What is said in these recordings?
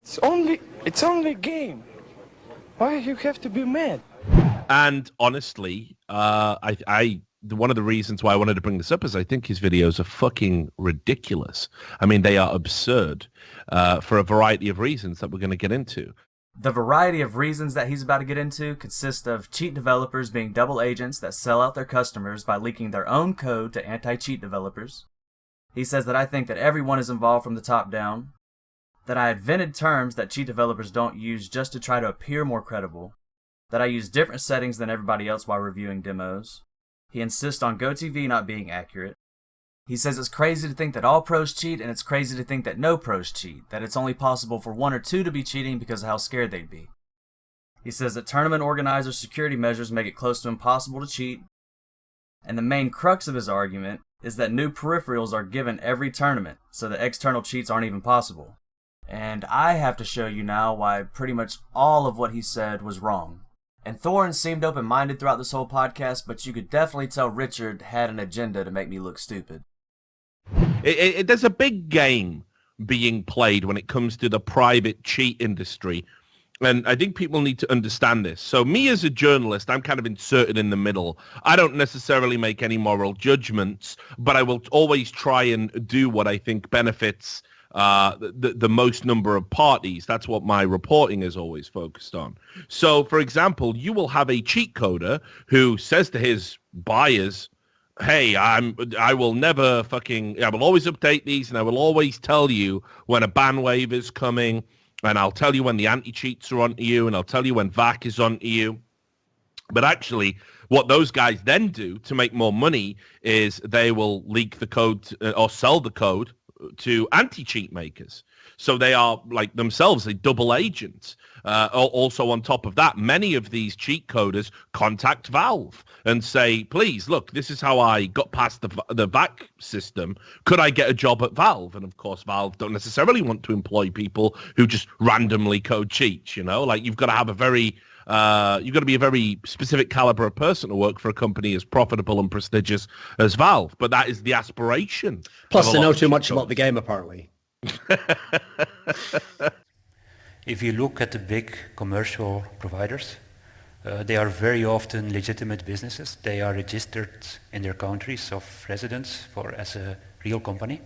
It's only a game. Why you have to be mad? And honestly, one of the reasons why I wanted to bring this up is I think his videos are fucking ridiculous. I mean, they are absurd for a variety of reasons that we're going to get into. The variety of reasons that he's about to get into consist of cheat developers being double agents that sell out their customers by leaking their own code to anti-cheat developers. He says that I think that everyone is involved from the top down, that I invented terms that cheat developers don't use just to try to appear more credible, that I use different settings than everybody else while reviewing demos. He insists on GoTV not being accurate. He says it's crazy to think that all pros cheat, and it's crazy to think that no pros cheat, that it's only possible for one or two to be cheating because of how scared they'd be. He says that tournament organizers' security measures make it close to impossible to cheat, and the main crux of his argument is that new peripherals are given every tournament, so that external cheats aren't even possible. And I have to show you now why pretty much all of what he said was wrong. And Thorin seemed open-minded throughout this whole podcast, but you could definitely tell Richard had an agenda to make me look stupid. There's a big game being played when it comes to the private cheat industry. And I think people need to understand this. So me as a journalist, I'm kind of inserted in the middle. I don't necessarily make any moral judgments, but I will always try and do what I think benefits the most number of parties. That's what my reporting is always focused on. So, for example, you will have a cheat coder who says to his buyers, hey, I will never I will always update these, and I will always tell you when a ban wave is coming, and I'll tell you when the anti-cheats are onto you, and I'll tell you when VAC is onto you. But actually, what those guys then do to make more money is they will leak the code or sell the code to anti-cheat makers. So they are like themselves a double agent. Also on top of that, many of these cheat coders contact Valve and say, please, look, this is how I got past the VAC system. Could I get a job at Valve? And of course, Valve don't necessarily want to employ people who just randomly code cheats, you know? Like you've got to have you've got to be a very specific caliber of person to work for a company as profitable and prestigious as Valve. But that is the aspiration. Plus, they know too much about the game, apparently. If you look at the big commercial providers, they are very often legitimate businesses. They are registered in their countries of residence as a real company.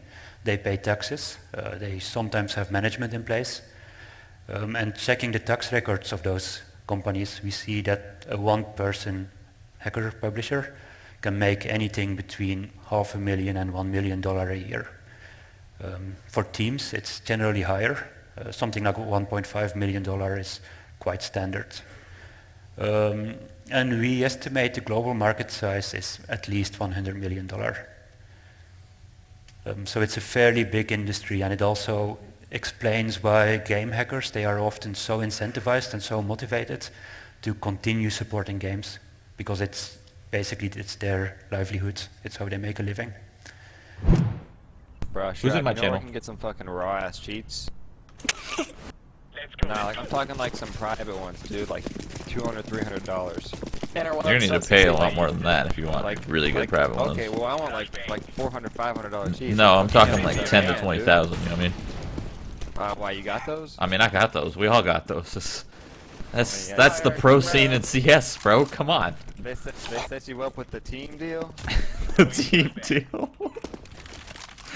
They pay taxes. They sometimes have management in place. And checking the tax records of those companies, we see that a one-person hacker publisher can make anything between $500,000 and $1 million a year. For teams, it's generally higher. Something like $1.5 million is quite standard. And we estimate the global market size is at least $100 million. So it's a fairly big industry, and it also explains why game hackers, they are often so incentivized and so motivated to continue supporting games, because it's their livelihood. It's how they make a living. Bro, Who's in my channel? I can get some fucking raw ass cheats. Nah, like I'm talking like some private ones, dude, like $200, $300. You're gonna need to pay a lot more than that if you want like really good private ones. Okay, well I want like $400, $500 cheats. No, I'm talking like 10 to 20,000. You know what I mean? Why you got those? I mean, I got those. We all got those. That's the pro scene in CS, bro. Come on. They set you up with the team deal. The team deal.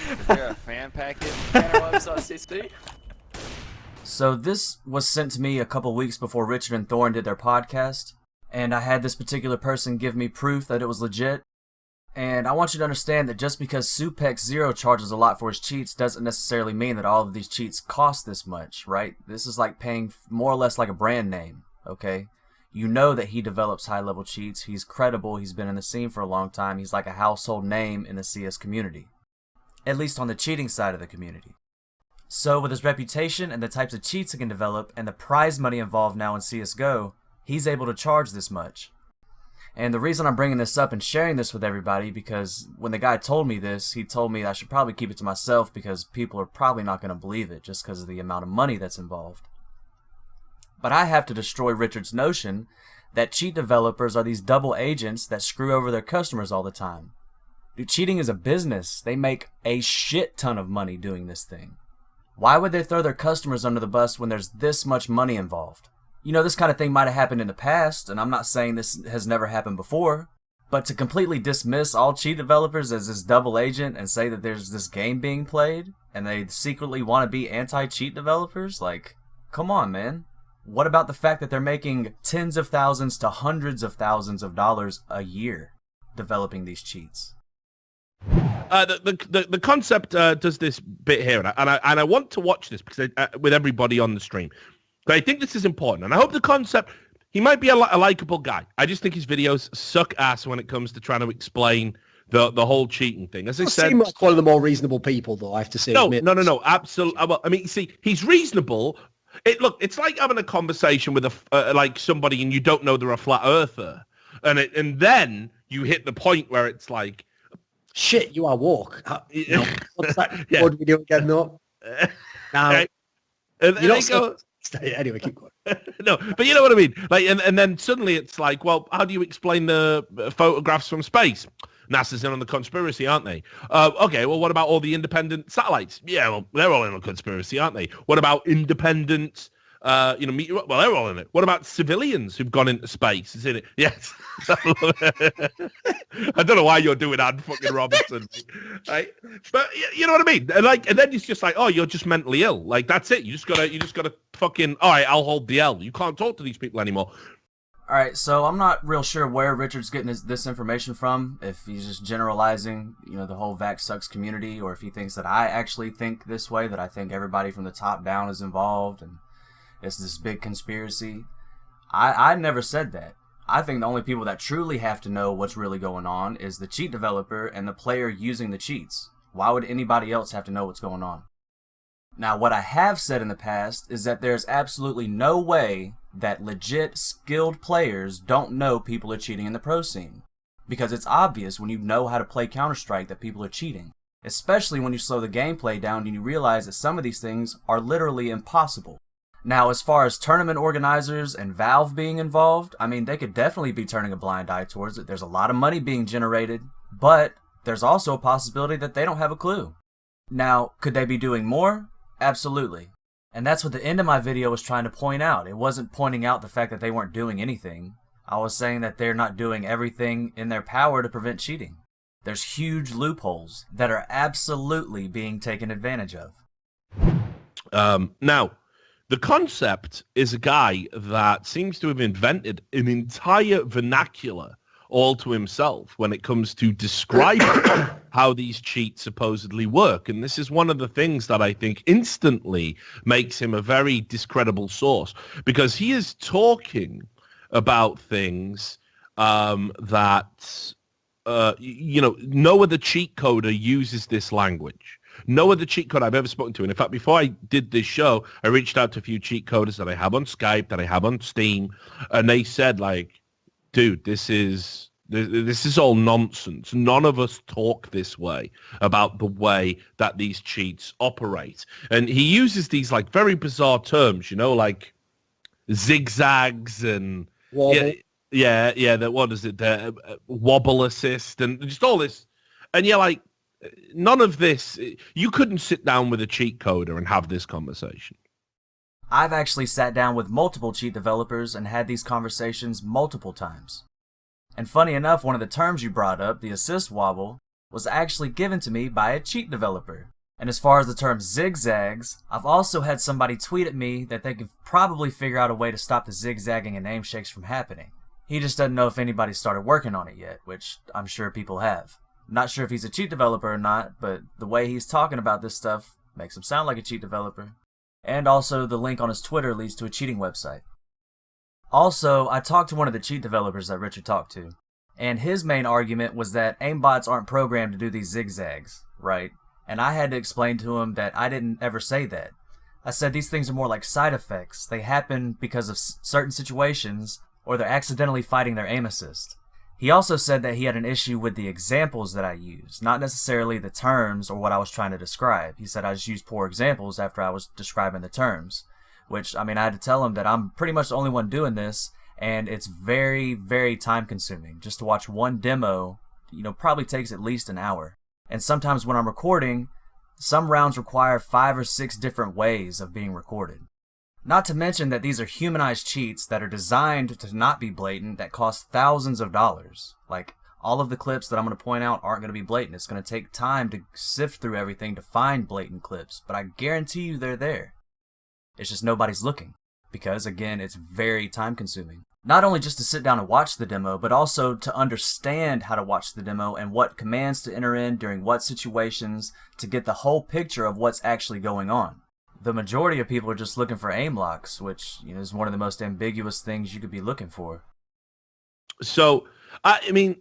Is there a fan package? So this was sent to me a couple weeks before Richard and Thorin did their podcast, and I had this particular person give me proof that it was legit. And I want you to understand that just because Supex Zero charges a lot for his cheats doesn't necessarily mean that all of these cheats cost this much, right? This is like paying more or less like a brand name, okay? You know that he develops high-level cheats. He's credible. He's been in the scene for a long time. He's like a household name in the CS community, at least on the cheating side of the community. So with his reputation and the types of cheats he can develop and the prize money involved now in CSGO, he's able to charge this much. And the reason I'm bringing this up and sharing this with everybody, because when the guy told me this, he told me I should probably keep it to myself because people are probably not going to believe it just because of the amount of money that's involved. But I have to destroy Richard's notion that cheat developers are these double agents that screw over their customers all the time. Dude, cheating is a business. They make a shit ton of money doing this thing. Why would they throw their customers under the bus when there's this much money involved? You know, this kind of thing might have happened in the past, and I'm not saying this has never happened before, but to completely dismiss all cheat developers as this double agent and say that there's this game being played, and they secretly want to be anti-cheat developers, like, come on, man. What about the fact that they're making tens of thousands to hundreds of thousands of dollars a year developing these cheats? The concept does this bit here, and I want to watch this because with everybody on the stream. But I think this is important, and I hope the concept. He might be a likable guy. I just think his videos suck ass when it comes to trying to explain the whole cheating thing. As I said, seem like one of the more reasonable people, though. I have to say. No, absolutely. Well, I mean, see, he's reasonable. It's like having a conversation with like somebody, and you don't know they're a flat earther, and then you hit the point where it's like, shit, you are woke. No. What's that Yeah. word video again? No. Now, and you they go. Anyway, keep going. No, but you know what I mean. Like, and then suddenly it's like, well, how do you explain the photographs from space? NASA's in on the conspiracy, aren't they? Okay, well, what about all the independent satellites? Yeah, well, they're all in on the conspiracy, aren't they? What about independent, well, they're all in it. What about civilians who've gone into space? Is in it? Yes. I don't know why you're doing that, fucking Robinson. Right? But you know what I mean? And then it's just like, oh, you're just mentally ill. Like, that's it. You just gotta fucking, all right, I'll hold the L. You can't talk to these people anymore. Alright, so I'm not real sure where Richard's getting this information from, if he's just generalizing, the whole Vax Sucks community, or if he thinks that I actually think this way, that I think everybody from the top down is involved, and it's this big conspiracy. I never said that. I think the only people that truly have to know what's really going on is the cheat developer and the player using the cheats. Why would anybody else have to know what's going on? Now, what I have said in the past is that there's absolutely no way that legit, skilled players don't know people are cheating in the pro scene. Because it's obvious when you know how to play Counter-Strike that people are cheating. Especially when you slow the gameplay down and you realize that some of these things are literally impossible. Now, as far as tournament organizers and Valve being involved, I mean, they could definitely be turning a blind eye towards it. There's a lot of money being generated, but there's also a possibility that they don't have a clue. Now, could they be doing more? Absolutely. And that's what the end of my video was trying to point out. It wasn't pointing out the fact that they weren't doing anything. I was saying that they're not doing everything in their power to prevent cheating. There's huge loopholes that are absolutely being taken advantage of. Now, the concept is a guy that seems to have invented an entire vernacular all to himself when it comes to describing how these cheats supposedly work. And this is one of the things that I think instantly makes him a very discreditable source, because he is talking about things that, no other cheat coder uses this language. No other cheat code I've ever spoken to. And in fact, before I did this show, I reached out to a few cheat coders that I have on Skype, that I have on Steam, and they said, like, dude, this is all nonsense. None of us talk this way about the way that these cheats operate. And he uses these like very bizarre terms, like zigzags and Wobble. what is it? The wobble assist and just all this. And you're like, none of this. You couldn't sit down with a cheat coder and have this conversation. I've actually sat down with multiple cheat developers and had these conversations multiple times. And funny enough, one of the terms you brought up, the assist wobble, was actually given to me by a cheat developer. And as far as the term zigzags, I've also had somebody tweet at me that they could probably figure out a way to stop the zigzagging and aim shakes from happening. He just doesn't know if anybody started working on it yet, which I'm sure people have. Not sure if he's a cheat developer or not, but the way he's talking about this stuff makes him sound like a cheat developer. And also, the link on his Twitter leads to a cheating website. Also, I talked to one of the cheat developers that Richard talked to, and his main argument was that aimbots aren't programmed to do these zigzags, right? And I had to explain to him that I didn't ever say that. I said these things are more like side effects. They happen because of certain situations, or they're accidentally fighting their aim assist. He also said that he had an issue with the examples that I used, not necessarily the terms or what I was trying to describe. He said I just used poor examples after I was describing the terms, which, I mean, I had to tell him that I'm pretty much the only one doing this, and it's very, very time consuming. Just to watch one demo, probably takes at least an hour. And sometimes when I'm recording, Some rounds require 5 or 6 different ways of being recorded. Not to mention that these are humanized cheats that are designed to not be blatant that cost thousands of dollars. Like, all of the clips that I'm going to point out aren't going to be blatant. It's going to take time to sift through everything to find blatant clips, but I guarantee you they're there. It's just nobody's looking, because again, it's very time consuming. Not only just to sit down and watch the demo, but also to understand how to watch the demo and what commands to enter in during what situations to get the whole picture of what's actually going on. The majority of people are just looking for aim locks, which is one of the most ambiguous things you could be looking for. So, I mean,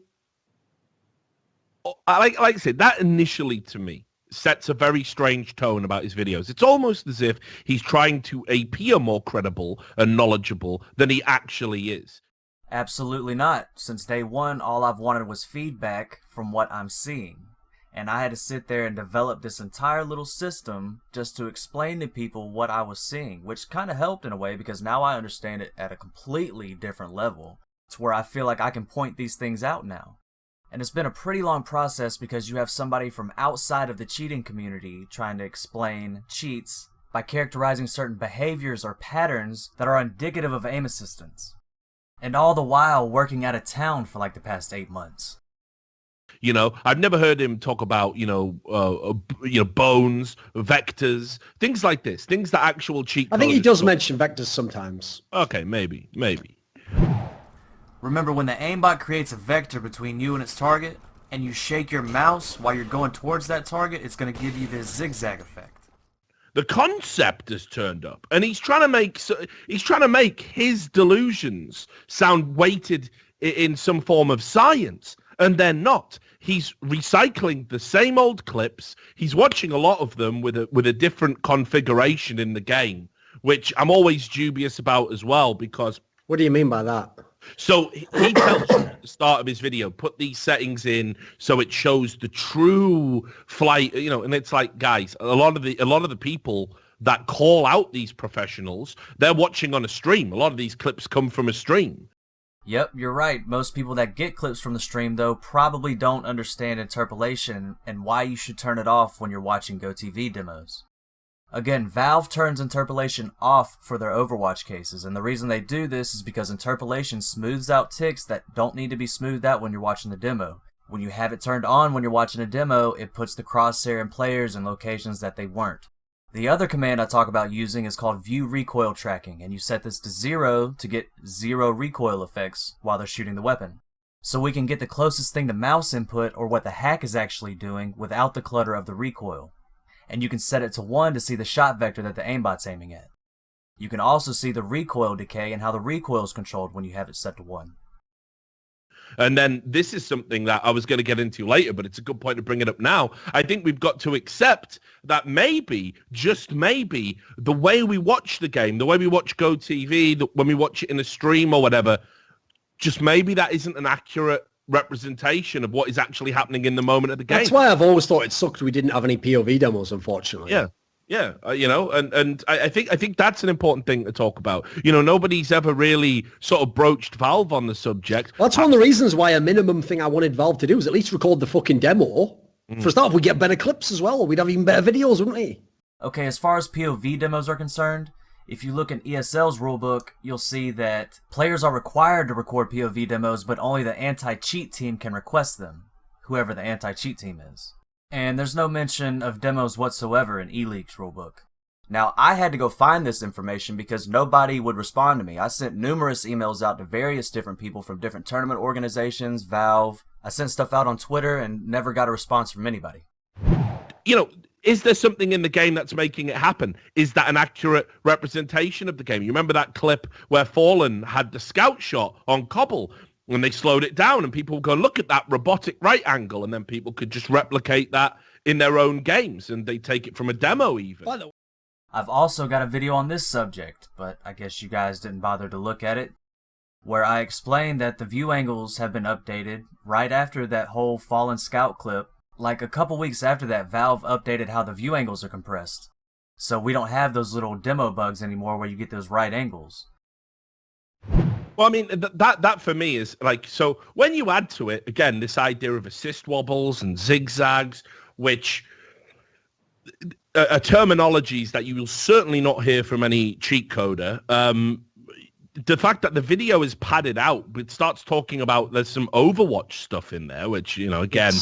like I said, that initially to me sets a very strange tone about his videos. It's almost as if he's trying to appear more credible and knowledgeable than he actually is. Absolutely not. Since day one, all I've wanted was feedback from what I'm seeing. And I had to sit there and develop this entire little system just to explain to people what I was seeing, which kind of helped in a way because now I understand it at a completely different level. It's where I feel like I can point these things out now. And it's been a pretty long process because you have somebody from outside of the cheating community trying to explain cheats by characterizing certain behaviors or patterns that are indicative of aim assistance. And all the while working out of town for like the past 8 months. I've never heard him talk about, bones, vectors, things like this, things that actual cheat I think he does talk. mention vectors sometimes. Okay, maybe. Remember when the aimbot creates a vector between you and its target, and you shake your mouse while you're going towards that target, it's going to give you this zigzag effect. The concept has turned up, and he's trying to make his delusions sound weighted in some form of science, and they're not. He's recycling the same old clips. He's watching a lot of them with a different configuration in the game, which I'm always dubious about as well, because... What do you mean by that? So he tells you at the start of his video, put these settings in so it shows the true flight, and it's like, guys, a lot of the people that call out these professionals, they're watching on a stream. A lot of these clips come from a stream. Yep, you're right. Most people that get clips from the stream, though, probably don't understand interpolation and why you should turn it off when you're watching GoTV demos. Again, Valve turns interpolation off for their Overwatch cases, and the reason they do this is because interpolation smooths out ticks that don't need to be smoothed out when you're watching the demo. When you have it turned on when you're watching a demo, it puts the crosshair in players in locations that they weren't. The other command I talk about using is called view recoil tracking, and you set this to 0 to get 0 recoil effects while they're shooting the weapon. So we can get the closest thing to mouse input or what the hack is actually doing without the clutter of the recoil. And you can set it to 1 to see the shot vector that the aimbot's aiming at. You can also see the recoil decay and how the recoil is controlled when you have it set to 1. And then this is something that I was going to get into later, but it's a good point to bring it up now. I think we've got to accept that maybe, just maybe, the way we watch the game, the way we watch GoTV, when we watch it in a stream or whatever, just maybe that isn't an accurate representation of what is actually happening in the moment of the game. That's why I've always thought it sucked we didn't have any POV demos, unfortunately. Yeah, and I think that's an important thing to talk about. Nobody's ever really sort of broached Valve on the subject. Well, that's one of the reasons why a minimum thing I wanted Valve to do is at least record the fucking demo. For a start, we'd get better clips as well. We'd have even better videos, wouldn't we? Okay, as far as POV demos are concerned, if you look in ESL's rulebook, you'll see that players are required to record POV demos, but only the anti-cheat team can request them, whoever the anti-cheat team is. And there's no mention of demos whatsoever in E-League's rulebook. Now, I had to go find this information because nobody would respond to me. I sent numerous emails out to various different people from different tournament organizations, Valve. I sent stuff out on Twitter and never got a response from anybody. Is there something in the game that's making it happen? Is that an accurate representation of the game? You remember that clip where Fallen had the scout shot on Cobble? When they slowed it down and people would go, look at that robotic right angle, and then people could just replicate that in their own games, and they take it from a demo even. I've also got a video on this subject, but I guess you guys didn't bother to look at it, where I explained that the view angles have been updated right after that whole Fallen Scout clip. Like a couple weeks after that, Valve updated how the view angles are compressed. So we don't have those little demo bugs anymore where you get those right angles. Well, I mean, that for me is like, so when you add to it, again, this idea of assist wobbles and zigzags, which terminologies that you will certainly not hear from any cheat coder. The fact that the video is padded out, it starts talking about there's some Overwatch stuff in there, which, you know, again,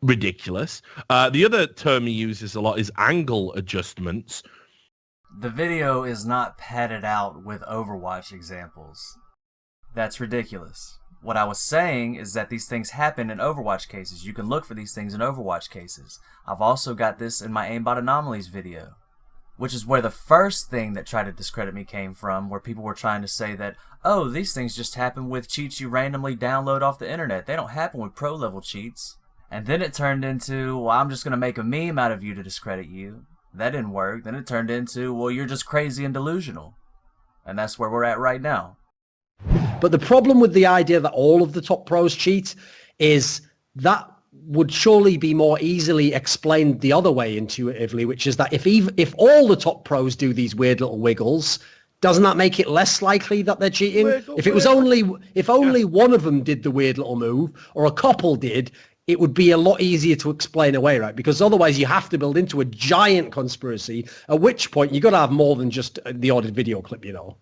ridiculous. The other term he uses a lot is angle adjustments. The video is not padded out with Overwatch examples. That's ridiculous. What I was saying is that these things happen in Overwatch cases. You can look for these things in Overwatch cases. I've also got this in my aimbot anomalies video, which is where the first thing that tried to discredit me came from, where people were trying to say that, oh, these things just happen with cheats you randomly download off the internet. They don't happen with pro-level cheats. And then it turned into, well, I'm just going to make a meme out of you to discredit you. That didn't work. Then it turned into, well, you're just crazy and delusional. And that's where we're at right now. But the problem with the idea that all of the top pros cheat is that would surely be more easily explained the other way intuitively, which is that if all the top pros do these weird little wiggles, doesn't that make it less likely that they're cheating? If only one of them did the weird little move, or a couple did, it would be a lot easier to explain away, right? Because otherwise you have to build into a giant conspiracy, at which point you got to have more than just the odd video clip, you know.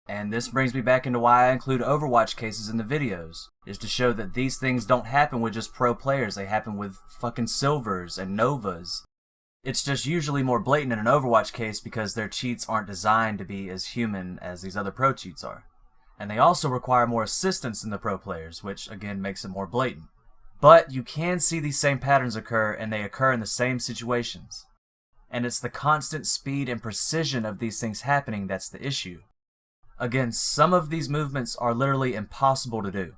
And this brings me back into why I include Overwatch cases in the videos, is to show that these things don't happen with just pro players, they happen with fucking Silvers and Novas. It's just usually more blatant in an Overwatch case because their cheats aren't designed to be as human as these other pro cheats are. And they also require more assistance than the pro players, which again makes it more blatant. But you can see these same patterns occur, and they occur in the same situations. And it's the constant speed and precision of these things happening that's the issue. Again, some of these movements are literally impossible to do.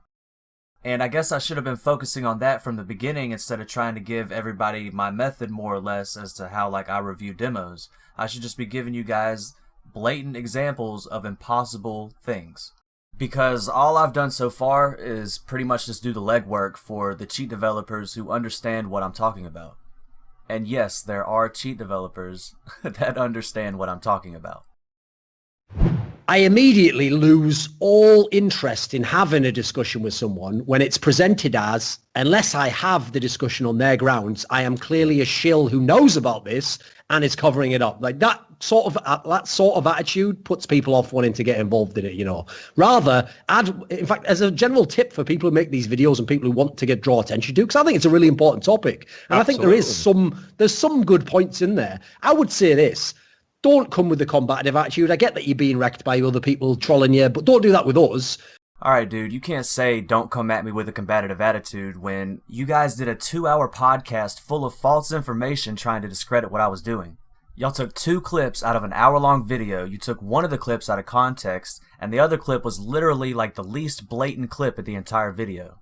And I guess I should have been focusing on that from the beginning instead of trying to give everybody my method more or less as to how I review demos. I should just be giving you guys blatant examples of impossible things. Because all I've done so far is pretty much just do the legwork for the cheat developers who understand what I'm talking about. And yes, there are cheat developers that understand what I'm talking about. I immediately lose all interest in having a discussion with someone when it's presented as, unless I have the discussion on their grounds, I am clearly a shill who knows about this and is covering it up. Like that sort of attitude puts people off wanting to get involved in it, you know. Rather, in fact, as a general tip for people who make these videos and people who want to draw attention to, because I think it's a really important topic, and Absolutely. I think there's some good points in there. I would say this. Don't come with the combative attitude. I get that you're being wrecked by other people trolling you, but don't do that with us. Alright, dude, you can't say don't come at me with a combative attitude when you guys did a 2-hour podcast full of false information trying to discredit what I was doing. Y'all took 2 clips out of an hour-long video, you took one of the clips out of context, and the other clip was literally like the least blatant clip of the entire video.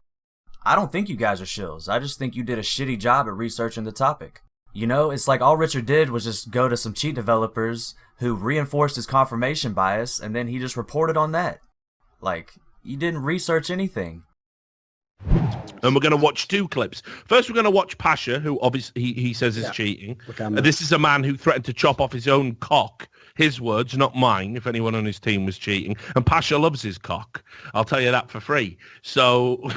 I don't think you guys are shills, I just think you did a shitty job at researching the topic. You know, it's like all Richard did was just go to some cheat developers who reinforced his confirmation bias, and then he just reported on that. Like, you didn't research anything. And we're going to watch 2 clips. First, we're going to watch Pasha, who obviously he says is cheating. This is a man who threatened to chop off his own cock. His words, not mine, if anyone on his team was cheating. And Pasha loves his cock. I'll tell you that for free. So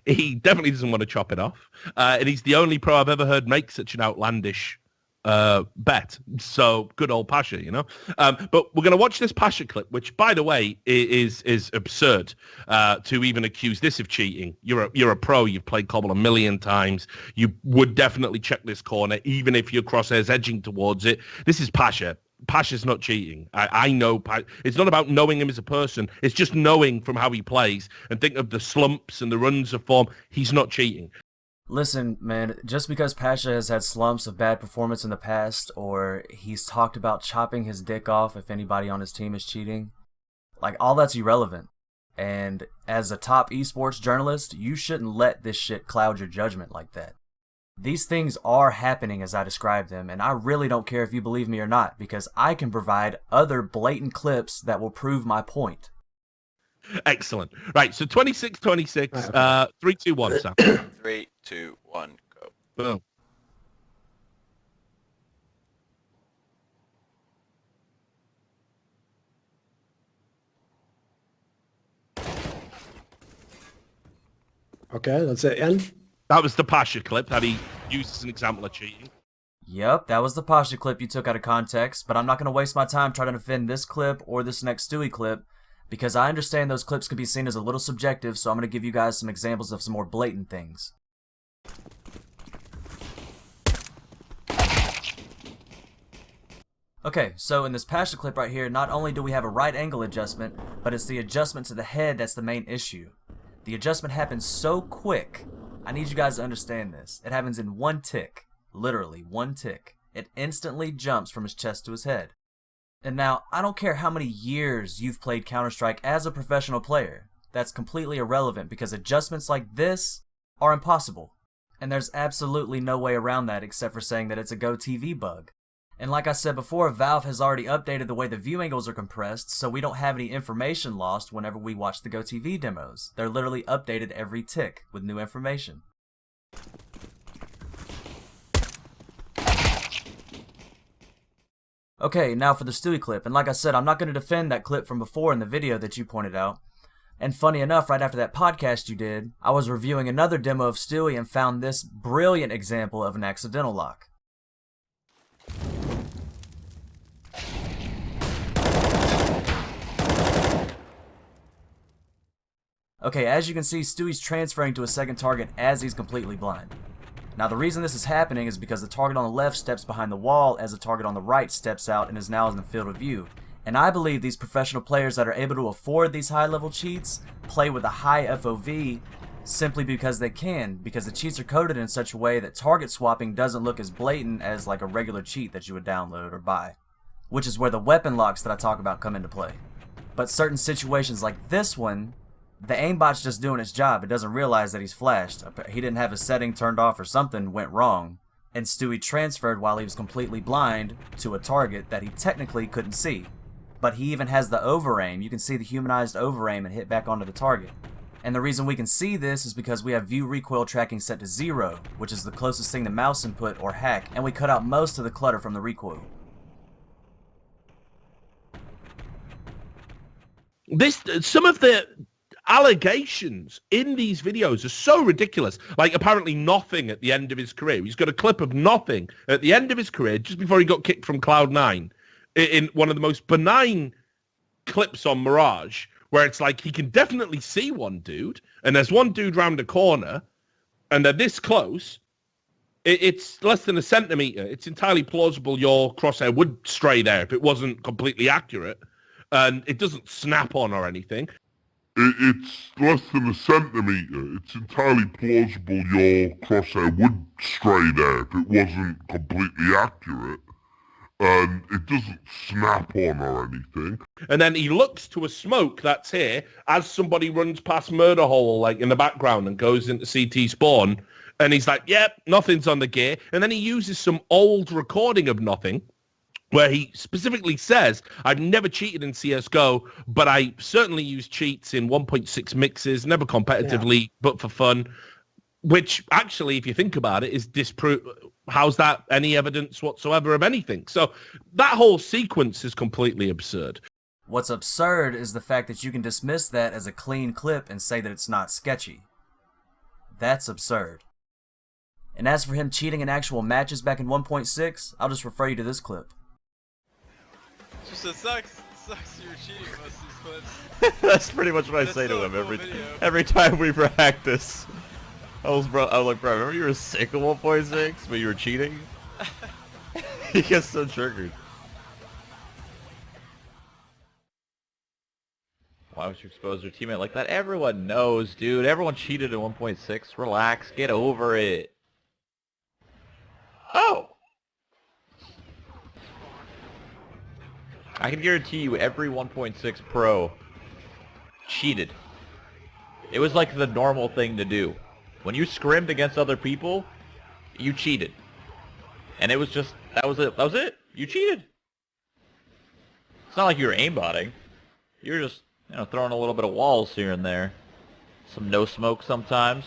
he definitely doesn't want to chop it off. And he's the only pro I've ever heard make such an outlandish bet. So good old Pasha, you know. But we're going to watch this Pasha clip, which, by the way, is absurd to even accuse this of cheating. You're a pro. You've played Cobble a million times. You would definitely check this corner, even if your crosshair's edging towards it. This is Pasha. Pasha's not cheating. I know. It's not about knowing him as a person. It's just knowing from how he plays and think of the slumps and the runs of form. He's not cheating. Listen, man, just because Pasha has had slumps of bad performance in the past, or he's talked about chopping his dick off if anybody on his team is cheating, like, all that's irrelevant. And as a top esports journalist, you shouldn't let this shit cloud your judgment like that. These things are happening as I described them, and I really don't care if you believe me or not, because I can provide other blatant clips that will prove my point. Excellent. Right, so 26-26, 3, 2, 1, Sam. 3, 2, 1, go. Boom. Okay, that's it, Ian. That was the Pasha clip that he used as an example of cheating. Yep, that was the Pasha clip you took out of context, but I'm not going to waste my time trying to defend this clip or this next Stewie clip, because I understand those clips could be seen as a little subjective, so I'm going to give you guys some examples of some more blatant things. Okay, so in this Pasha clip right here, not only do we have a right angle adjustment, but it's the adjustment to the head that's the main issue. The adjustment happens so quick, I need you guys to understand this. It happens in one tick. Literally, one tick. It instantly jumps from his chest to his head. And now, I don't care how many years you've played Counter-Strike as a professional player. That's completely irrelevant because adjustments like this are impossible. And there's absolutely no way around that except for saying that it's a GoTV bug. And like I said before, Valve has already updated the way the view angles are compressed, so we don't have any information lost whenever we watch the GoTV demos. They're literally updated every tick with new information. Okay, now for the Stewie clip, and like I said, I'm not going to defend that clip from before in the video that you pointed out. And funny enough, right after that podcast you did, I was reviewing another demo of Stewie and found this brilliant example of an accidental lock. Okay, as you can see, Stewie's transferring to a second target as he's completely blind. Now the reason this is happening is because the target on the left steps behind the wall as the target on the right steps out and is now in the field of view. And I believe these professional players that are able to afford these high level cheats play with a high FOV simply because they can, because the cheats are coded in such a way that target swapping doesn't look as blatant as like a regular cheat that you would download or buy. Which is where the weapon locks that I talk about come into play. But certain situations like this one, the aimbot's just doing its job. It doesn't realize that he's flashed. He didn't have his setting turned off or something went wrong. And Stewie transferred while he was completely blind to a target that he technically couldn't see. But he even has the overaim. You can see the humanized overaim and hit back onto the target. And the reason we can see this is because we have view recoil tracking set to 0, which is the closest thing to mouse input or hack, and we cut out most of the clutter from the recoil. Some of the allegations in these videos are so ridiculous. Like apparently nothing at the end of his career. He's got a clip of nothing at the end of his career just before he got kicked from Cloud9 in one of the most benign clips on Mirage where it's like he can definitely see one dude and there's one dude round a corner and they're this close. It's less than a centimeter. It's entirely plausible your crosshair would stray there if it wasn't completely accurate, and it doesn't snap on or anything. It's less than a centimetre. It's entirely plausible your crosshair would stray there if it wasn't completely accurate. And it doesn't snap on or anything. And then he looks to a smoke that's here as somebody runs past Murder Hole, like in the background, and goes into CT spawn. And he's like, yep, nothing's on the gear. And then he uses some old recording of nothing, where he specifically says, I've never cheated in CSGO, but I certainly use cheats in 1.6 mixes, never competitively, but for fun. Which actually, if you think about it, is how's that any evidence whatsoever of anything? So that whole sequence is completely absurd. What's absurd is the fact that you can dismiss that as a clean clip and say that it's not sketchy. That's absurd. And as for him cheating in actual matches back in 1.6, I'll just refer you to this clip. Just it sucks you're cheating most of these clips. That's pretty much what I say to him every time we practice. I was like, bro, remember you were sick of 1.6, but you were cheating? He gets so triggered. Why would you expose your teammate like that? Everyone knows, dude. Everyone cheated in 1.6. Relax. Get over it. Oh! I can guarantee you every 1.6 pro cheated. It was like the normal thing to do. When you scrimmed against other people, you cheated. And it was just, that was it. That was it. You cheated. It's not like you were aimbotting. You were just, throwing a little bit of walls here and there. Some no smoke sometimes.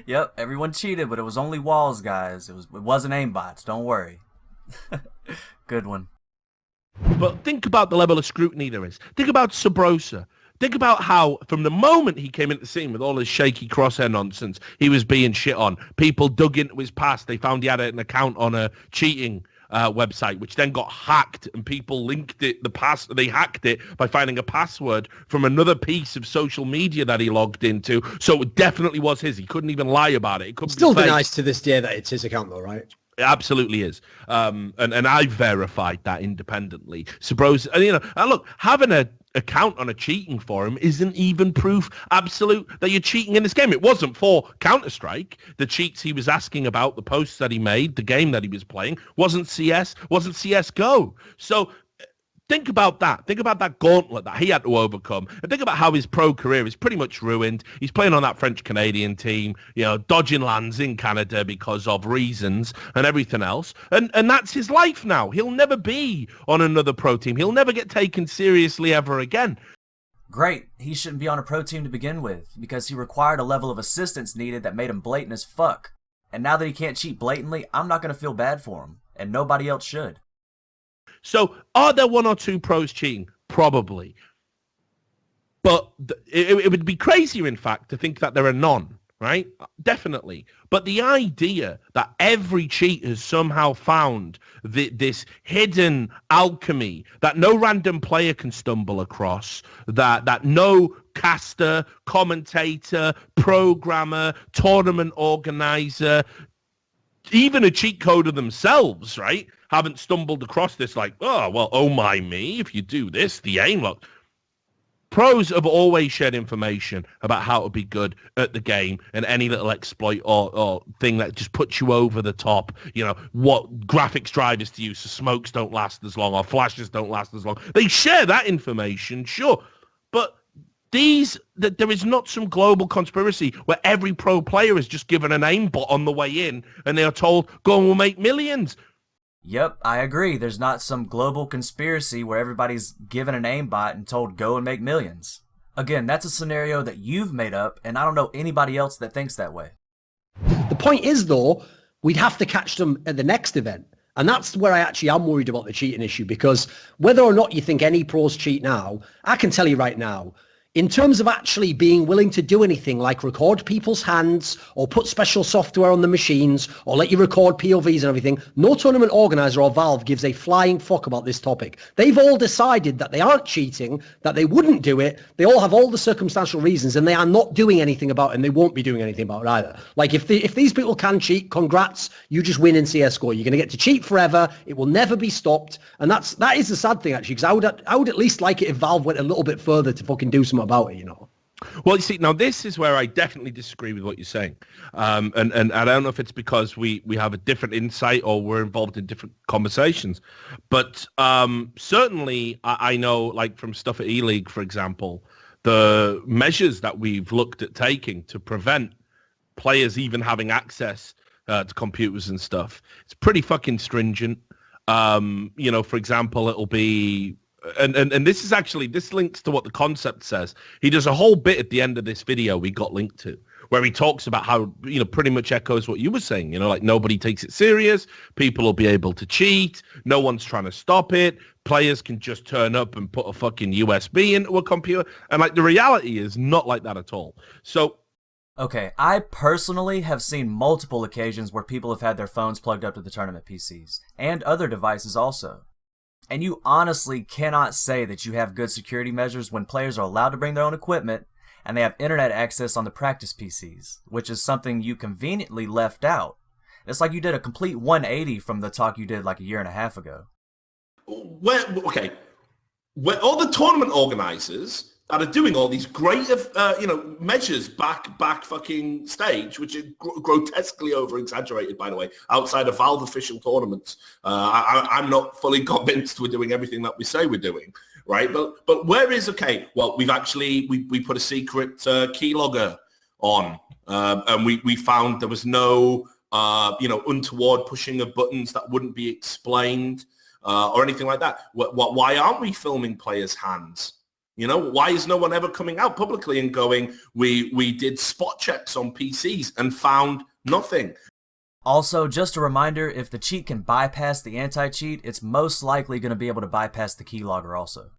Yep, everyone cheated, but it was only walls, guys. It wasn't aimbots, don't worry. Good one. But think about the level of scrutiny there is. Think about Sabrosa. Think about how, from the moment he came into the scene with all his shaky crosshair nonsense, he was being shit on. People dug into his past. They found he had an account on a cheating website, which then got hacked, and people linked it. They hacked it by finding a password from another piece of social media that he logged into. So it definitely was his. He couldn't even lie about it. It couldn't Still be fake. denies to this day that it's his account, though, right? It absolutely is. And I verified that independently. So, bros, and, and look, having a account on a cheating forum isn't even proof absolute that you're cheating in this game. It wasn't for Counter-Strike. The cheats he was asking about, the posts that he made, the game that he was playing, wasn't CS, wasn't CSGO. So think about that. Think about that gauntlet that he had to overcome. And think about how his pro career is pretty much ruined. He's playing on that French-Canadian team, dodging lands in Canada because of reasons and everything else. And that's his life now. He'll never be on another pro team. He'll never get taken seriously ever again. Great. He shouldn't be on a pro team to begin with, because he required a level of assistance needed that made him blatant as fuck. And now that he can't cheat blatantly, I'm not going to feel bad for him. And nobody else should. So are there one or two pros cheating? Probably. But it would be crazier, in fact, to think that there are none, right? Definitely. But the idea that every cheat has somehow found this hidden alchemy that no random player can stumble across, that no caster, commentator, programmer, tournament organizer, even a cheat coder themselves, right, haven't stumbled across this like, oh my me, if you do this, the aim lock. Pros have always shared information about how to be good at the game, and any little exploit or thing that just puts you over the top, what graphics drivers to use so smokes don't last as long or flashes don't last as long. They share that information, sure, but there is not some global conspiracy where every pro player is just given an aimbot on the way in and they are told, go and we'll make millions. Yep, I agree. There's not some global conspiracy where everybody's given an aimbot and told go and make millions. Again, that's a scenario that you've made up, and I don't know anybody else that thinks that way. The point is, though, we'd have to catch them at the next event. And that's where I actually am worried about the cheating issue, because whether or not you think any pros cheat now, I can tell you right now, in terms of actually being willing to do anything like record people's hands or put special software on the machines or let you record POVs and everything, no tournament organizer or Valve gives a flying fuck about this topic. They've all decided that they aren't cheating, that they wouldn't do it. They all have all the circumstantial reasons, and they are not doing anything about it, and they won't be doing anything about it either. Like, if these people can cheat, congrats, you just win in CSGO. You're going to get to cheat forever. It will never be stopped. And that is the sad thing, actually, because I would at least like it if Valve went a little bit further to fucking do something about it, Well, you see, now this is where I definitely disagree with what you're saying. And I don't know if it's because we have a different insight or we're involved in different conversations. But certainly I know, like from stuff at E-League, for example, the measures that we've looked at taking to prevent players even having access to computers and stuff, it's pretty fucking stringent. For example, it'll be... And this links to what the concept says. He does a whole bit at the end of this video we got linked to, where he talks about how, pretty much echoes what you were saying, like nobody takes it serious. People will be able to cheat. No one's trying to stop it. Players can just turn up and put a fucking USB into a computer. And like the reality is not like that at all. So, okay, I personally have seen multiple occasions where people have had their phones plugged up to the tournament PCs and other devices also. And you honestly cannot say that you have good security measures when players are allowed to bring their own equipment and they have internet access on the practice PCs, which is something you conveniently left out. It's like you did a complete 180 from the talk you did like a year and a half ago. Where all the tournament organizers that are doing all these great, measures back fucking stage, which are grotesquely over-exaggerated, by the way, outside of Valve official tournaments. I'm not fully convinced we're doing everything that we say we're doing, right? But where is, well, we put a secret keylogger on, and we found there was no, untoward pushing of buttons that wouldn't be explained or anything like that. Why aren't we filming players' hands? Why is no one ever coming out publicly and going, we did spot checks on PCs and found nothing? Also, just a reminder, if the cheat can bypass the anti-cheat, it's most likely going to be able to bypass the keylogger also.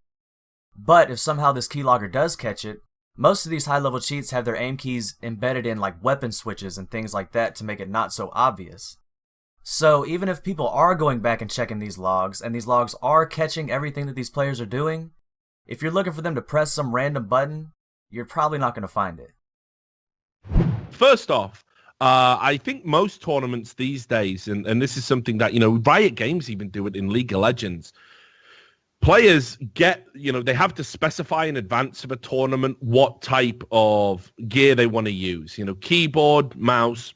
But if somehow this keylogger does catch it, most of these high-level cheats have their aim keys embedded in like weapon switches and things like that to make it not so obvious. So even if people are going back and checking these logs, and these logs are catching everything that these players are doing, if you're looking for them to press some random button, you're probably not going to find it. First off, I think most tournaments these days, and this is something that, Riot Games even do it in League of Legends, players get, they have to specify in advance of a tournament what type of gear they want to use, keyboard, mouse,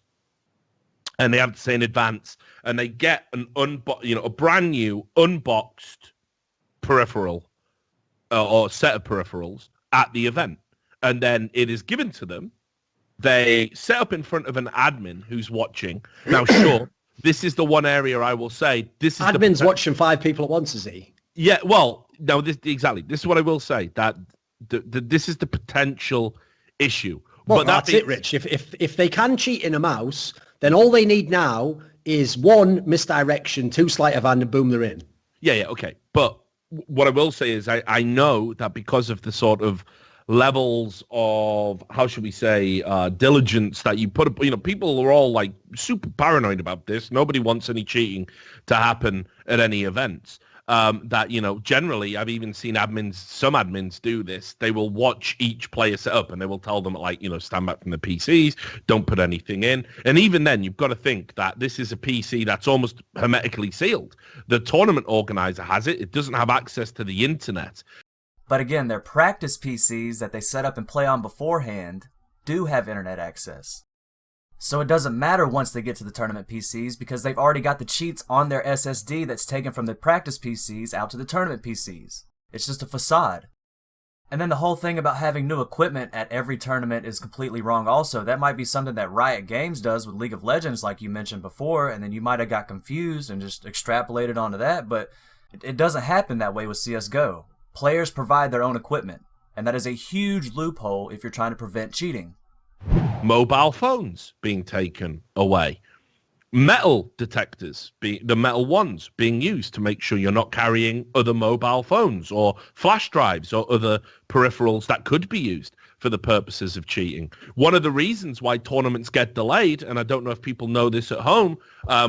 and they have to say in advance, and they get a brand new unboxed peripheral or set of peripherals at the event, and then it is given to them. They set up in front of an admin who's watching. Now, sure, this is the one area I will say. This is admin's watching 5 people at once, is he? Yeah, well, no, exactly. This is what I will say, that this is the potential issue. Well, but that's it, Rich. If they can cheat in a mouse, then all they need now is 1 misdirection, 2 sleight of hand, and boom, they're in. Yeah, okay. But what I will say is I know that because of the sort of levels of, how should we say, diligence that you put up, people are all like super paranoid about this. Nobody wants any cheating to happen at any events. That, generally I've even seen some admins do this. They will watch each player set up and they will tell them stand back from the PCs, don't put anything in. And even then you've got to think that this is a PC that's almost hermetically sealed. The tournament organizer has it. It doesn't have access to the internet. But again, their practice PCs that they set up and play on beforehand do have internet access. So it doesn't matter once they get to the tournament PCs because they've already got the cheats on their SSD that's taken from the practice PCs out to the tournament PCs. It's just a facade. And then the whole thing about having new equipment at every tournament is completely wrong also. That might be something that Riot Games does with League of Legends like you mentioned before, and then you might have got confused and just extrapolated onto that, but it doesn't happen that way with CSGO. Players provide their own equipment, and that is a huge loophole if you're trying to prevent cheating. Mobile phones being taken away. Metal detectors, the metal ones, being used to make sure you're not carrying other mobile phones or flash drives or other peripherals that could be used for the purposes of cheating. One of the reasons why tournaments get delayed, and I don't know if people know this at home,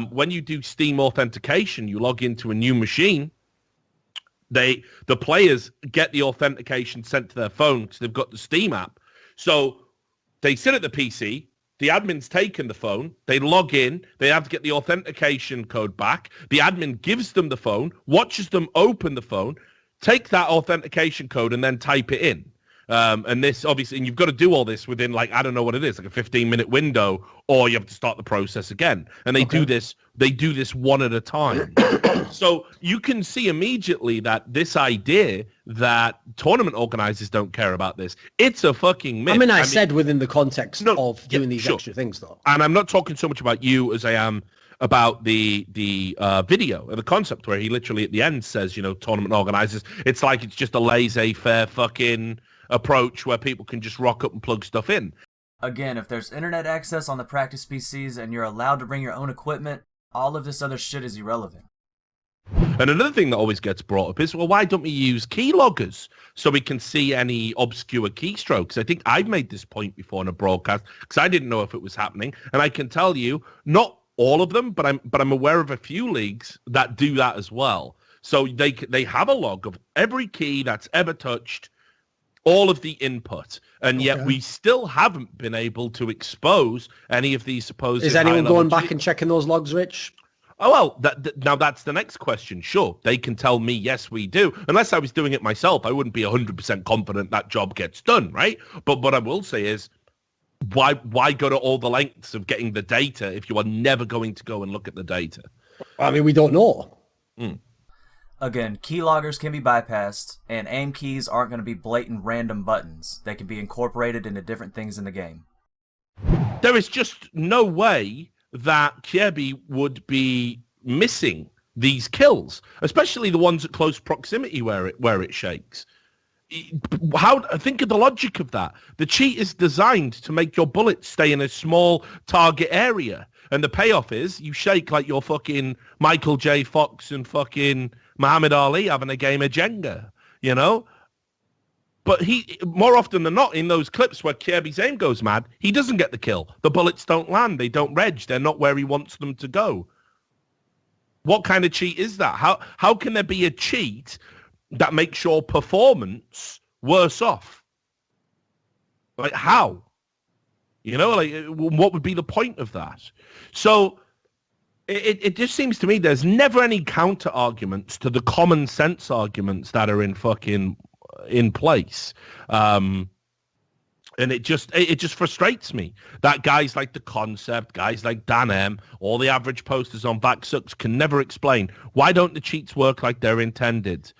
when you do Steam authentication, you log into a new machine, the players get the authentication sent to their phone because they've got the Steam app. So they sit at the PC, the admin's taken the phone, they log in, they have to get the authentication code back, the admin gives them the phone, watches them open the phone, take that authentication code and then type it in. And this obviously, and you've got to do all this within I don't know what it is, like a 15-minute window, or you have to start the process again. And they do this one at a time. So you can see immediately that this idea that tournament organizers don't care about this, it's a fucking myth. I said within the context of doing these extra things, though. And I'm not talking so much about you as I am about the video, the concept where he literally at the end says, tournament organizers, it's like it's just a laissez-faire fucking approach where people can just rock up and plug stuff in. Again, if there's internet access on the practice PCs and you're allowed to bring your own equipment, all of this other shit is irrelevant. And another thing that always gets brought up is, well, why don't we use keyloggers so we can see any obscure keystrokes? I think I've made this point before in a broadcast because I didn't know if it was happening. And I can tell you, not all of them, but I'm aware of a few leagues that do that as well. So they have a log of every key that's ever touched, all of the input, and yet we still haven't been able to expose any of these supposed... Is anyone going back and checking those logs, Rich? Oh, well, now that's the next question. Sure, they can tell me, yes, we do. Unless I was doing it myself, I wouldn't be 100% confident that job gets done, right? But what I will say is, why go to all the lengths of getting the data if you are never going to go and look at the data? I mean, we don't know. Again, keyloggers can be bypassed, and aim keys aren't going to be blatant random buttons. They can be incorporated into different things in the game. There is just no way that Kirby would be missing these kills, especially the ones at close proximity where it shakes. Think of the logic of that. The cheat is designed to make your bullets stay in a small target area, and the payoff is you shake like you're fucking Michael J. Fox and fucking Muhammad Ali having a game of Jenga, But he, more often than not, in those clips where Kirby's aim goes mad, he doesn't get the kill. The bullets don't land. They don't reg. They're not where he wants them to go. What kind of cheat is that? How can there be a cheat that makes your performance worse off? Like, how? You know, like, what would be the point of that? So it just seems to me there's never any counter arguments to the common sense arguments that are in place. And it just frustrates me that guys like The Concept, guys like Dan M, all the average posters on Backsucks can never explain why don't the cheats work like they're intended.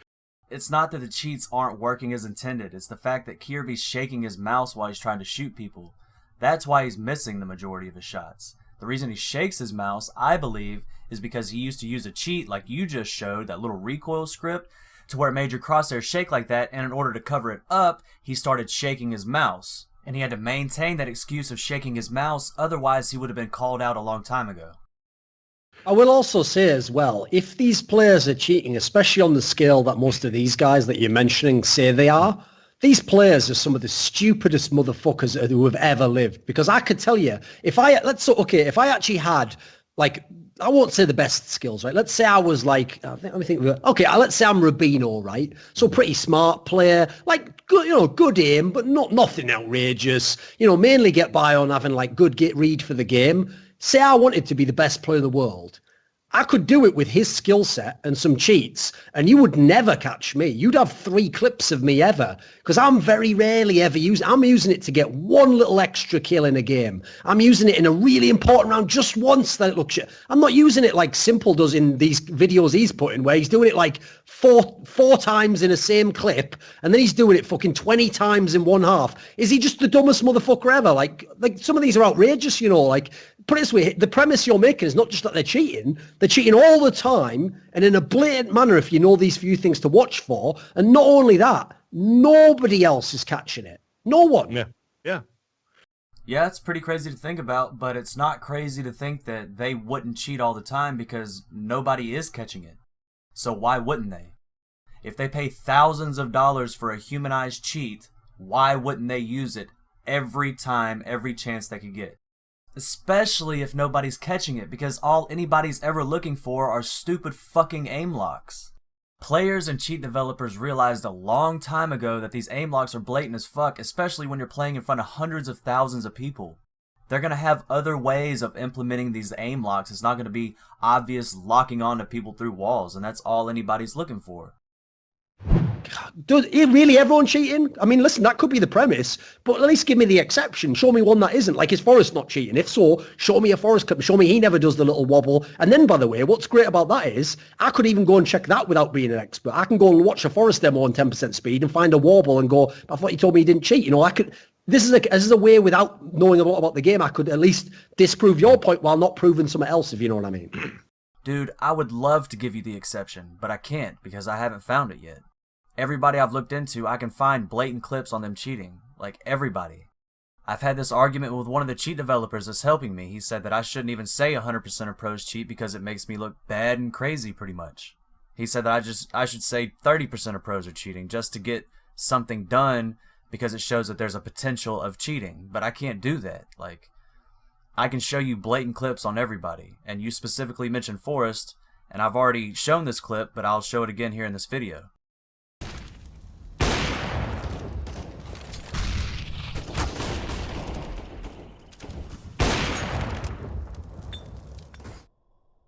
It's not that the cheats aren't working as intended. It's the fact that Kirby's shaking his mouse while he's trying to shoot people. That's why he's missing the majority of his shots. The reason he shakes his mouse, I believe, is because he used to use a cheat like you just showed, that little recoil script, to where it made your crosshair shake like that, and in order to cover it up, he started shaking his mouse. And he had to maintain that excuse of shaking his mouse, otherwise he would have been called out a long time ago. I will also say as well, if these players are cheating, especially on the scale that most of these guys that you're mentioning say they are, these players are some of the stupidest motherfuckers who have ever lived. Because I could tell you, if I actually had, like, I won't say the best skills, right? Let's say I was like, let's say I'm Rubino, right? So pretty smart player, like, good, good aim, but nothing outrageous. Mainly get by on having like good read for the game. Say I wanted to be the best player in the world. I could do it with his skill set and some cheats, and you would never catch me. You'd have 3 clips of me ever, because I'm very rarely ever I'm using it to get one little extra kill in a game. I'm using it in a really important round just once that it looks shit. I'm not using it like Simple does in these videos he's putting, where he's doing it like four times in a same clip, and then he's doing it fucking 20 times in one half. Is he just the dumbest motherfucker ever? Like some of these are outrageous, like, put it this way, the premise you're making is not just that they're cheating all the time and in a blatant manner if you know these few things to watch for. And not only that, nobody else is catching it. No one. Yeah. Yeah, it's pretty crazy to think about, but it's not crazy to think that they wouldn't cheat all the time because nobody is catching it. So why wouldn't they? If they pay thousands of dollars for a humanized cheat, why wouldn't they use it every time, every chance they could get? Especially if nobody's catching it, because all anybody's ever looking for are stupid fucking aim locks. Players and cheat developers realized a long time ago that these aim locks are blatant as fuck, especially when you're playing in front of hundreds of thousands of people. They're going to have other ways of implementing these aim locks. It's not going to be obvious locking onto people through walls, and that's all anybody's looking for. Does really everyone cheating? I mean, listen, that could be the premise, but at least give me the exception. Show me one that isn't. Like, is Forrest not cheating? If so, show me a Forrest clip. Show me he never does the little wobble. And then, by the way, what's great about that is I could even go and check that without being an expert. I can go and watch a Forrest demo on 10% speed and find a wobble and go, I thought you told me he didn't cheat. I could. This is a way, without knowing a lot about the game, I could at least disprove your point while not proving something else, if you know what I mean. Dude, I would love to give you the exception, but I can't because I haven't found it yet. Everybody I've looked into, I can find blatant clips on them cheating. Like, everybody. I've had this argument with one of the cheat developers that's helping me. He said that I shouldn't even say 100% of pros cheat because it makes me look bad and crazy, pretty much. He said that I should say 30% of pros are cheating just to get something done because it shows that there's a potential of cheating. But I can't do that. Like, I can show you blatant clips on everybody. And you specifically mentioned Forrest, and I've already shown this clip, but I'll show it again here in this video.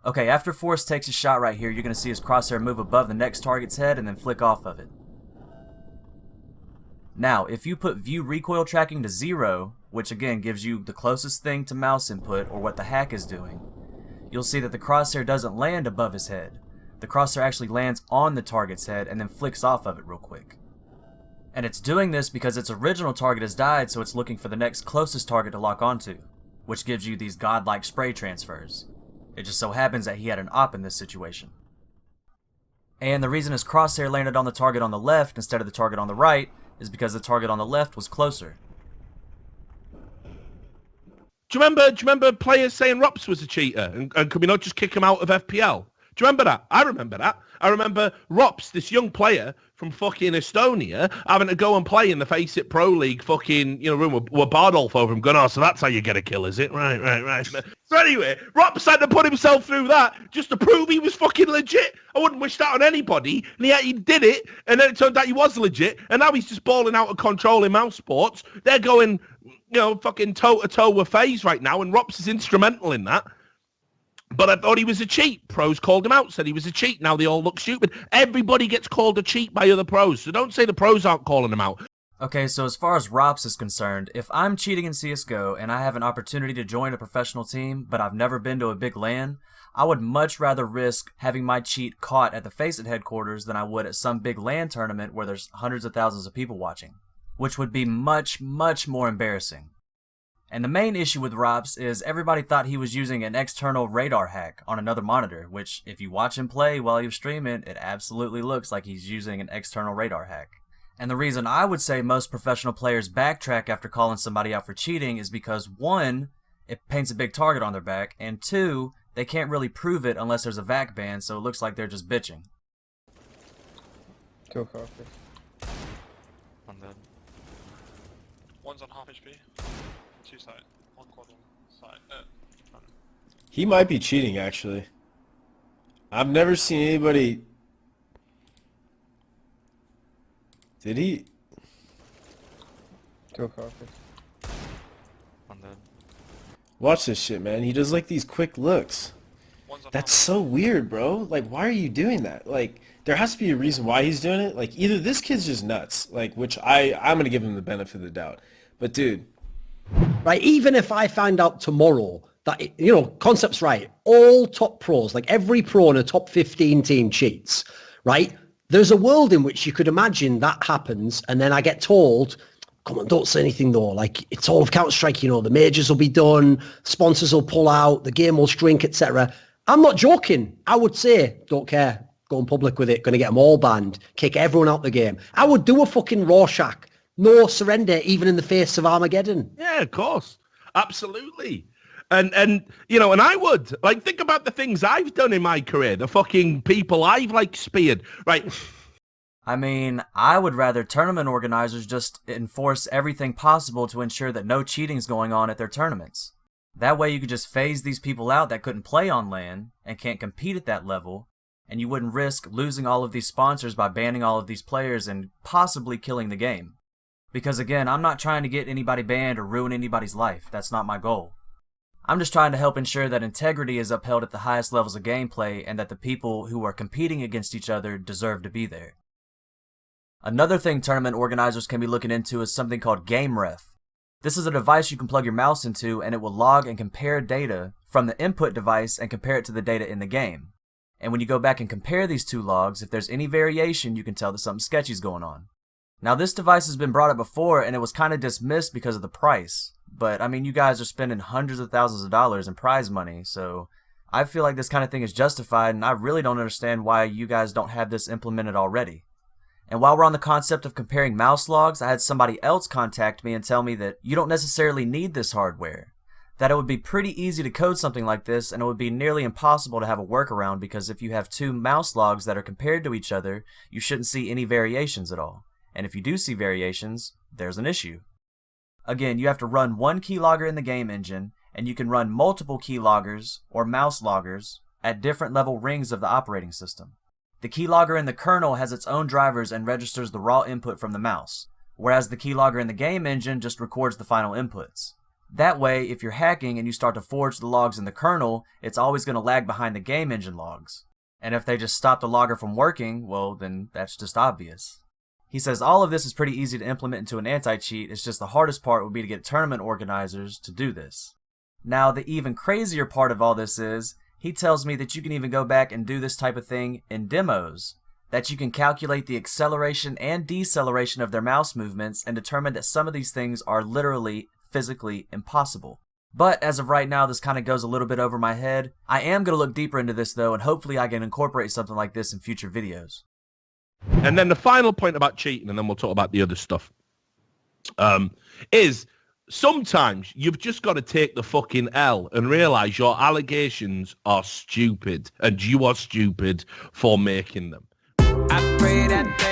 Okay, after Forrest takes a shot right here, you're going to see his crosshair move above the next target's head and then flick off of it. Now, if you put view recoil tracking to 0, which again gives you the closest thing to mouse input or what the hack is doing, you'll see that the crosshair doesn't land above his head. The crosshair actually lands on the target's head and then flicks off of it real quick. And it's doing this because its original target has died, so it's looking for the next closest target to lock onto, which gives you these godlike spray transfers. It just so happens that he had an op in this situation. And the reason his crosshair landed on the target on the left instead of the target on the right is because the target on the left was closer. Do you remember players saying Rops was a cheater? And could we not just kick him out of FPL? Do you remember that? I remember that. I remember Rops, this young player from fucking Estonia, having to go and play in the Face It Pro League fucking, room with Bardolph over him, going, oh, so that's how you get a kill, is it? Right. So anyway, Rops had to put himself through that just to prove he was fucking legit. I wouldn't wish that on anybody. And he did it, and then it turned out he was legit, and now he's just balling out of control in mouse sports. They're going, fucking toe-to-toe with FaZe right now, and Rops is instrumental in that. But I thought he was a cheat. Pros called him out, said he was a cheat. Now they all look stupid. Everybody gets called a cheat by other pros, so don't say the pros aren't calling him out. Okay, so as far as Rops is concerned, if I'm cheating in CSGO and I have an opportunity to join a professional team, but I've never been to a big LAN, I would much rather risk having my cheat caught at the FACEIT headquarters than I would at some big LAN tournament where there's hundreds of thousands of people watching, which would be much, much more embarrassing. And the main issue with Rops is everybody thought he was using an external radar hack on another monitor, which if you watch him play while he was streaming, it absolutely looks like he's using an external radar hack. And the reason I would say most professional players backtrack after calling somebody out for cheating is because 1, it paints a big target on their back, and 2, they can't really prove it unless there's a VAC ban, so it looks like they're just bitching. Go coffee. One dead. One's on half HP. 2 side. 1 quad side. He might be cheating, actually. I've never seen anybody... Did he? Go coffee. One dead. Watch this shit, man. He does like these quick looks. That's so weird, bro. Like, why are you doing that? Like, there has to be a reason why he's doing it. Like, either this kid's just nuts, like, which I'm gonna give him the benefit of the doubt. But dude, right, even if I find out tomorrow that, Concept's right, all top pros, like every pro in a top 15 team cheats, right? There's a world in which you could imagine that happens, and then I get told, come on, don't say anything though, like, it's all of Counter-Strike, the majors will be done, sponsors will pull out, the game will shrink, etc. I'm not joking. I would say, don't care, go in public with it, going to get them all banned, kick everyone out the game. I would do a fucking Rorschach. No surrender, even in the face of Armageddon. Yeah, of course. Absolutely. And I would. Like, think about the things I've done in my career, the fucking people I've, speared. Right. I mean, I would rather tournament organizers just enforce everything possible to ensure that no cheating's going on at their tournaments. That way you could just phase these people out that couldn't play on LAN and can't compete at that level, and you wouldn't risk losing all of these sponsors by banning all of these players and possibly killing the game. Because again, I'm not trying to get anybody banned or ruin anybody's life. That's not my goal. I'm just trying to help ensure that integrity is upheld at the highest levels of gameplay and that the people who are competing against each other deserve to be there. Another thing tournament organizers can be looking into is something called GameRef. This is a device you can plug your mouse into, and it will log and compare data from the input device and compare it to the data in the game. And when you go back and compare these two logs, if there's any variation, you can tell that something sketchy's going on. Now, this device has been brought up before, and it was kind of dismissed because of the price. But, I mean, you guys are spending hundreds of thousands of dollars in prize money, so I feel like this kind of thing is justified, and I really don't understand why you guys don't have this implemented already. And while we're on the concept of comparing mouse logs, I had somebody else contact me and tell me that you don't necessarily need this hardware. That it would be pretty easy to code something like this, and it would be nearly impossible to have a workaround because if you have 2 mouse logs that are compared to each other, you shouldn't see any variations at all. And if you do see variations, there's an issue. Again, you have to run 1 keylogger in the game engine, and you can run multiple keyloggers, or mouse loggers, at different level rings of the operating system. The keylogger in the kernel has its own drivers and registers the raw input from the mouse, whereas the keylogger in the game engine just records the final inputs. That way, if you're hacking and you start to forge the logs in the kernel, it's always going to lag behind the game engine logs. And if they just stop the logger from working, well, then that's just obvious. He says all of this is pretty easy to implement into an anti-cheat, it's just the hardest part would be to get tournament organizers to do this. Now, the even crazier part of all this is, he tells me that you can even go back and do this type of thing in demos, that you can calculate the acceleration and deceleration of their mouse movements and determine that some of these things are literally physically impossible. But as of right now, this kind of goes a little bit over my head. I am going to look deeper into this though, and hopefully I can incorporate something like this in future videos. And then the final point about cheating, and then we'll talk about the other stuff, is sometimes you've just got to take the fucking L and realize your allegations are stupid and you are stupid for making them. I pray that